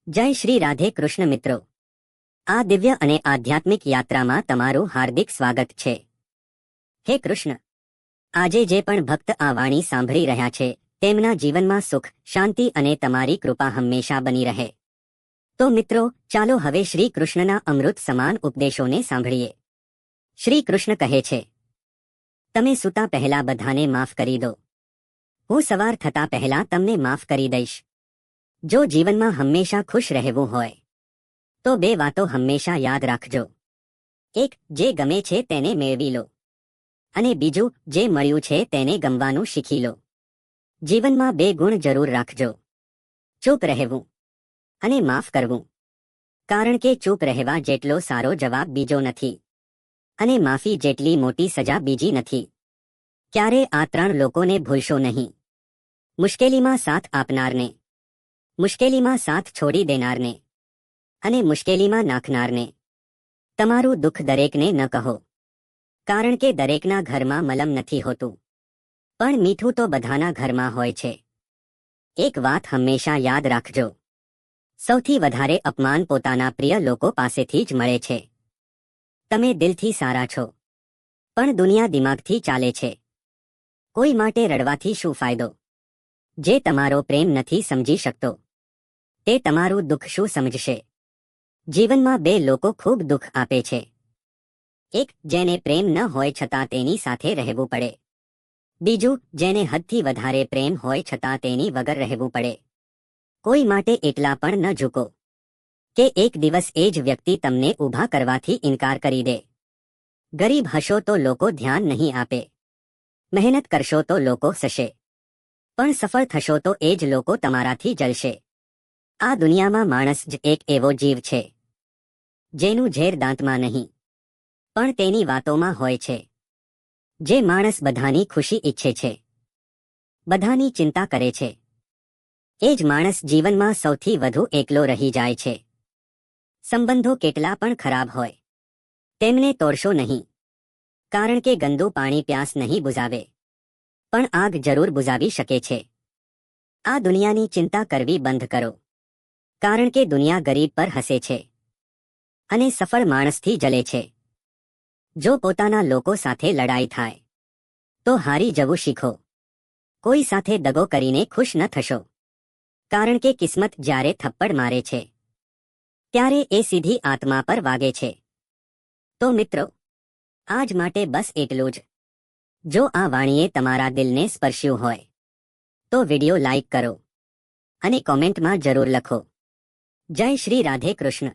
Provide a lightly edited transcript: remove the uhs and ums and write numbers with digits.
જય શ્રી રાધે કૃષ્ણ મિત્રો, આ દિવ્ય અને આધ્યાત્મિક યાત્રામાં તમારું હાર્દિક સ્વાગત છે. હે કૃષ્ણ, આજે જે પણ ભક્ત આ વાણી સાંભળી રહ્યા છે તેમના જીવનમાં સુખ, શાંતિ અને તમારી કૃપા હંમેશા બની રહે. તો મિત્રો, ચાલો હવે શ્રી કૃષ્ણના અમૃત સમાન ઉપદેશોને સાંભળીએ. શ્રી કૃષ્ણ કહે છે, તમે સૂતા પહેલા બધાને માફ કરી દો. હું સવાર થતા પહેલા તમને માફ કરી દઈશ. જો જીવનમાં હંમેશા ખુશ રહેવું હોય તો બે વાતો હંમેશા યાદ રાખજો. એક, જે ગમે છે તેને મેળવી લો, અને બીજું, જે મળ્યું છે તેને ગમવાનું શીખી લો. જીવનમાં બે ગુણ જરૂર રાખજો: ચૂપ રહેવું અને માફ કરવું. કારણ કે ચૂપ રહેવા જેટલો સારો જવાબ બીજો નથી, અને માફી જેટલી મોટી સજા બીજી નથી. ક્યારે આ ત્રણ લોકોને ભૂલશો નહીં: મુશ્કેલીમાં સાથ આપનારને, મુશ્કેલીમાં સાથ છોડી દેનારને અને મુશ્કેલીમાં નાખનારને. તમારું દુઃખ દરેકને ન કહો, કારણ કે દરેકના ઘરમાં મલમ નથી હોતું, પણ મીઠું તો બધાના ઘરમાં હોય છે. એક વાત હંમેશા યાદ રાખજો: સૌથી વધારે અપમાન પોતાના પ્રિય લોકો પાસેથી જ મળે છે. તમે દિલથી સારા છો, પણ દુનિયા દિમાગથી ચાલે છે. કોઈ માટે રડવાથી શું ફાયદો? જે તમારો પ્રેમ નથી સમજી શકતો તે તમારું દુઃખ શું સમજશે? જીવનમાં બે લોકો ખૂબ દુઃખ આપે છે. એક, જેને પ્રેમ ન હોય છતાં તેની સાથે રહેવું પડે. બીજું, જેને હદથી વધારે પ્રેમ હોય છતાં તેની વગર રહેવું પડે. કોઈ માટે એટલા પણ ન ઝૂકો કે એક દિવસ એ જ વ્યક્તિ તમને ઊભા કરવાથી ઇનકાર કરી દે. ગરીબ હશો તો લોકો ધ્યાન નહીં આપે, મહેનત કરશો તો લોકો હસશે, પણ સફળ થશો તો એ જ લોકો તમારાથી જલશે. આ દુનિયામાં માણસ જ એક એવો જીવ છે જેનું ઝેર દાંતમાં નહીં પણ તેની વાતોમાં હોય છે. જે માણસ બધાની ખુશી ઈચ્છે છે, બધાની ચિંતા કરે છે, એ જ માણસ જીવનમાં સૌથી વધુ એકલો રહી જાય છે. સંબંધો કેટલા પણ ખરાબ હોય, તેમને તોડશો નહીં, કારણ કે ગંદુ પાણી પ્યાસ નહીં બુઝાવે, પણ આગ જરૂર બુઝાવી શકે છે. આ દુનિયાની ચિંતા કરવી બંધ કરો, કારણ કે દુનિયા ગરીબ પર હસે છે અને સફળ માણસથી જલે છે. જો પોતાના લોકો સાથે લડાઈ થાય તો હારી જવું શીખો. કોઈ સાથે દગો કરીને ખુશ ન થશો, કારણ કે કિસ્મત જ્યારે થપ્પડ મારે છે ત્યારે એ સીધી આત્મા પર વાગે છે. તો મિત્રો, આજ માટે બસ એટલું જ. જો આ વાણીએ તમારા દિલને સ્પર્શ્યું હોય તો વિડિયો લાઈક કરો અને કોમેન્ટમાં જરૂર લખો: જય શ્રી રાધે કૃષ્ણ.